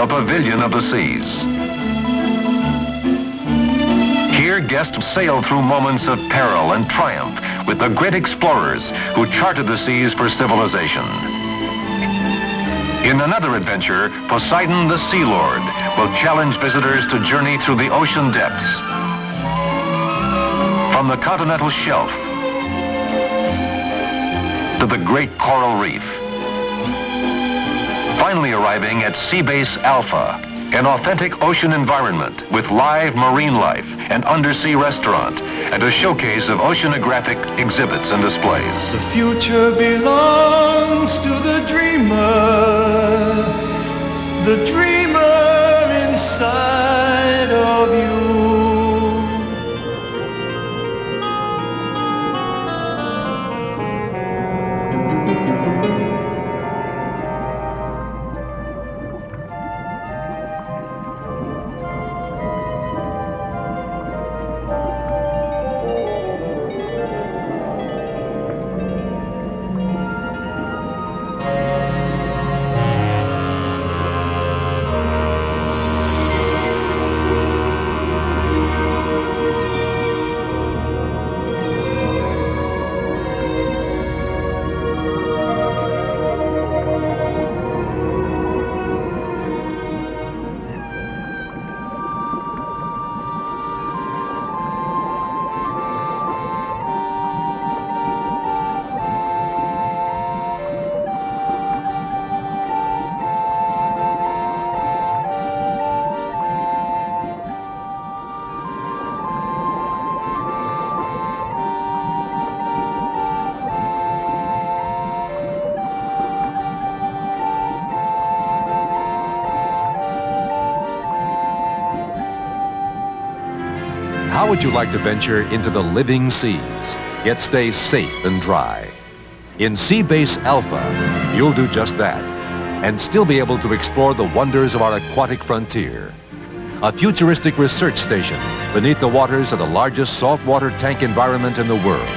pavilion of the seas. Here, guests sail through moments of peril and triumph with the great explorers who charted the seas for civilization. In another adventure, Poseidon the Sea Lord will challenge visitors to journey through the ocean depths. From the continental shelf to the great coral reef. Finally arriving at Seabase Alpha, an authentic ocean environment with live marine life, an undersea restaurant, and a showcase of oceanographic exhibits and displays. The future belongs to the dreamer inside of you. How would you like to venture into the living seas, yet stay safe and dry? In Seabase Alpha, you'll do just that, and still be able to explore the wonders of our aquatic frontier. A futuristic research station beneath the waters of the largest saltwater tank environment in the world.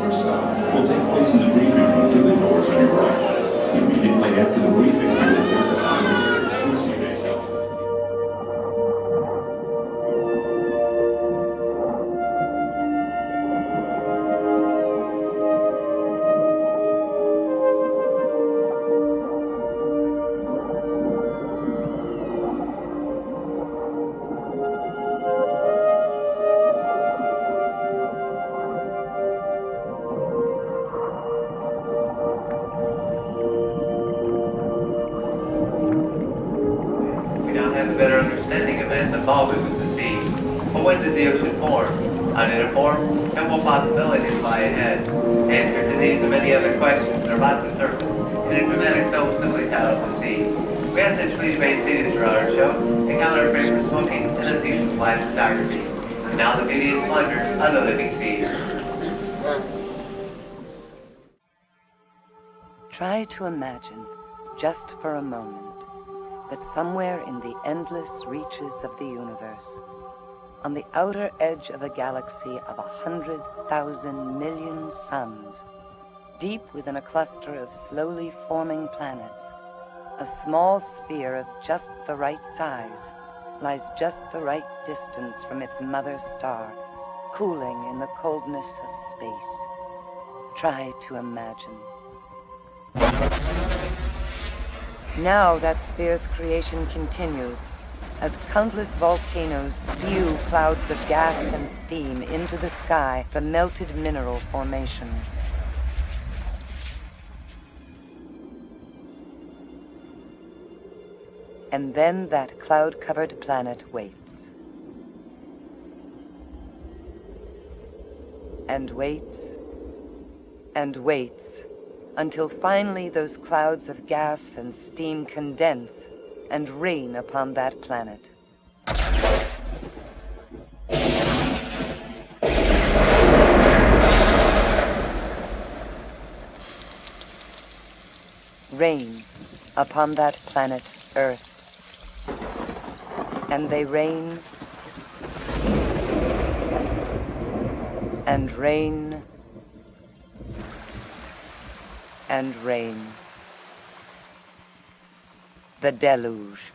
Will take place in the briefing room through the doors on your right. Immediately after the briefing, you will board the Hydrolators to Seabase Alpha. Have a better understanding of its involvement with the sea. But when did the ocean form? How did it form? And what possibilities lie ahead? Answers to these and many other questions are about to surface in a dramatic self-story titled The Sea. We We have such please-based cities throughout our show, and count our frame for smoking and a decent supply of photography. And now the beauty and splendor of the living seas. Try to imagine, just for a moment, that somewhere in the endless reaches of the universe, on the outer edge of a galaxy of 100,000 million suns, deep within a cluster of slowly forming planets, a small sphere of just the right size lies just the right distance from its mother star, cooling in the coldness of space. Try to imagine. Now that sphere's creation continues as countless volcanoes spew clouds of gas and steam into the sky from melted mineral formations. And then that cloud-covered planet waits. And waits. And waits. Until finally those clouds of gas and steam condense and rain upon that planet. Rain upon that planet Earth. And they rain and rain and rain. The deluge.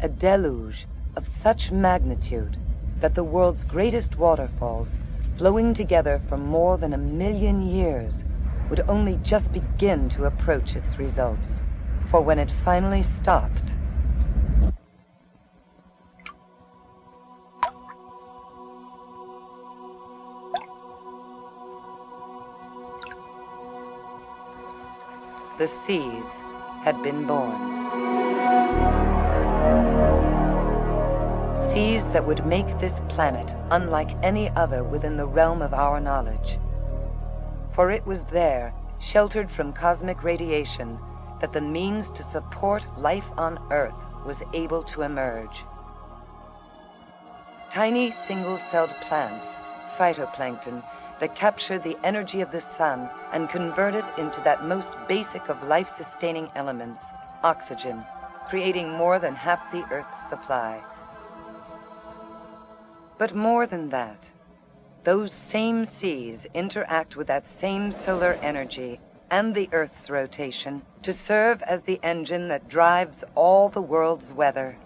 A deluge of such magnitude that the world's greatest waterfalls, flowing together for more than 1 million years, would only just begin to approach its results. For when it finally stopped, the seas had been born. Seas that would make this planet unlike any other within the realm of our knowledge. For it was there, sheltered from cosmic radiation, that the means to support life on Earth was able to emerge. Tiny single-celled plants, phytoplankton, that capture the energy of the sun and convert it into that most basic of life-sustaining elements, oxygen, creating more than half the Earth's supply. But more than that, those same seas interact with that same solar energy and the Earth's rotation to serve as the engine that drives all the world's weather.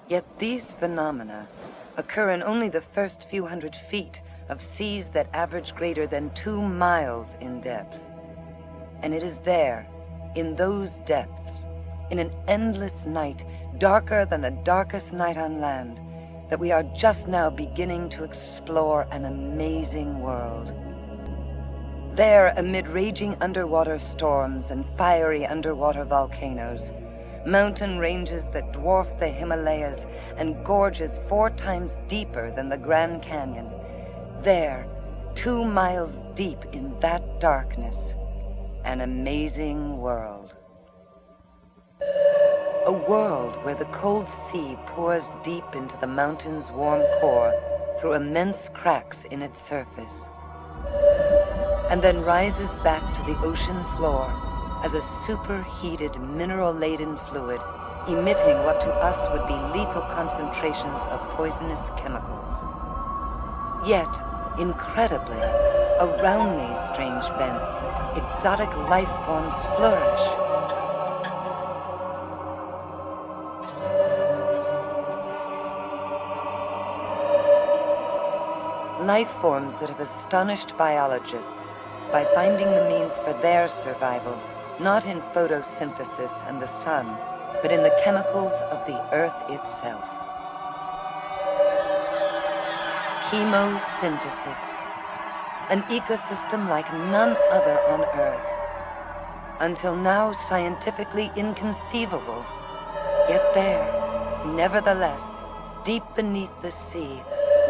Yet these phenomena occur in only the first few hundred feet of seas that average greater than 2 miles in depth. And it is there, in those depths, in an endless night, darker than the darkest night on land, that we are just now beginning to explore an amazing world. There, amid raging underwater storms and fiery underwater volcanoes, mountain ranges that dwarf the Himalayas and gorges 4 times deeper than the Grand Canyon, there, 2 miles deep in that darkness, an amazing world. A world where the cold sea pours deep into the mountain's warm core through immense cracks in its surface, and then rises back to the ocean floor as a superheated, mineral-laden fluid, emitting what to us would be lethal concentrations of poisonous chemicals. Yet, incredibly, around these strange vents, exotic life forms flourish. Life forms that have astonished biologists by finding the means for their survival, not in photosynthesis and the sun, but in the chemicals of the Earth itself. Chemosynthesis, an ecosystem like none other on Earth. Until now scientifically inconceivable, yet there, nevertheless, deep beneath the sea,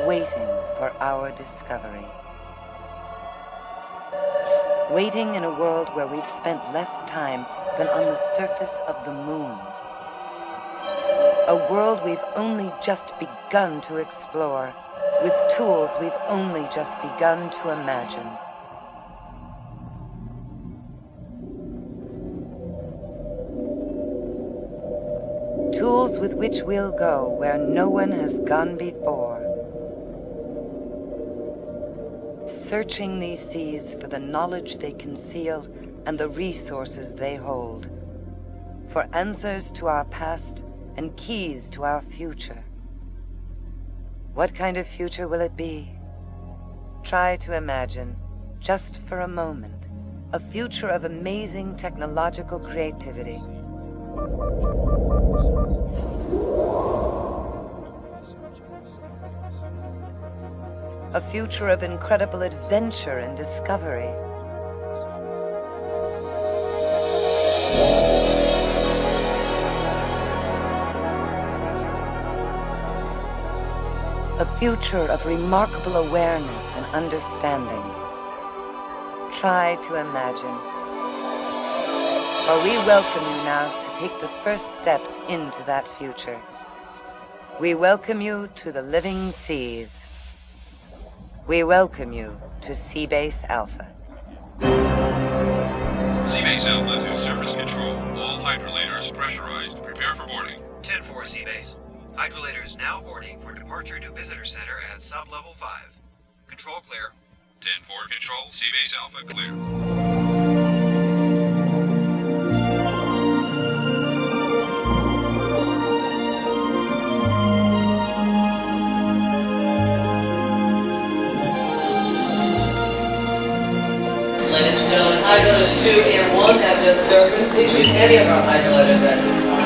waiting for our discovery. Waiting in a world where we've spent less time than on the surface of the moon. A world we've only just begun to explore, with tools we've only just begun to imagine. Tools with which we'll go where no one has gone before. Searching these seas for the knowledge they conceal and the resources they hold. For answers to our past and keys to our future. What kind of future will it be? Try to imagine, just for a moment, a future of amazing technological creativity. A future of incredible adventure and discovery. A future of remarkable awareness and understanding. Try to imagine. For we welcome you now to take the first steps into that future. We welcome you to the living seas. We welcome you to Seabase Alpha. Seabase Alpha to surface control. All hydrolators pressurized. Prepare for boarding. 10-4 Seabase. Hydrolators now boarding for departure to Visitor Center at sub-level 5. Control clear. 10-4 control. Seabase Alpha clear. Ladies and gentlemen, hydrolators 2 and 1 have just surfaced. Please use any of our hydrolators at this time.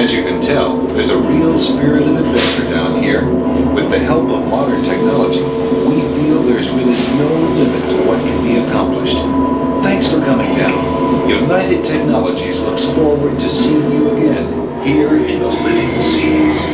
As you can tell, there's a real spirit of adventure down here. With the help of modern technology, we feel there's really no limit to what can be accomplished. Thanks for coming down. United Technologies looks forward to seeing you again here in the living seas.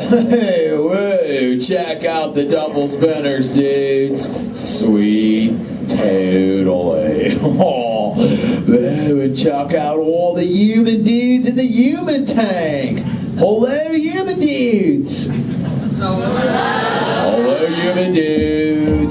Hey, whoa, check out the double spinners, dudes. Sweet, totally. Oh, whoa, and check out all the human dudes in the human tank. Hello, human dudes. Hello, human dudes.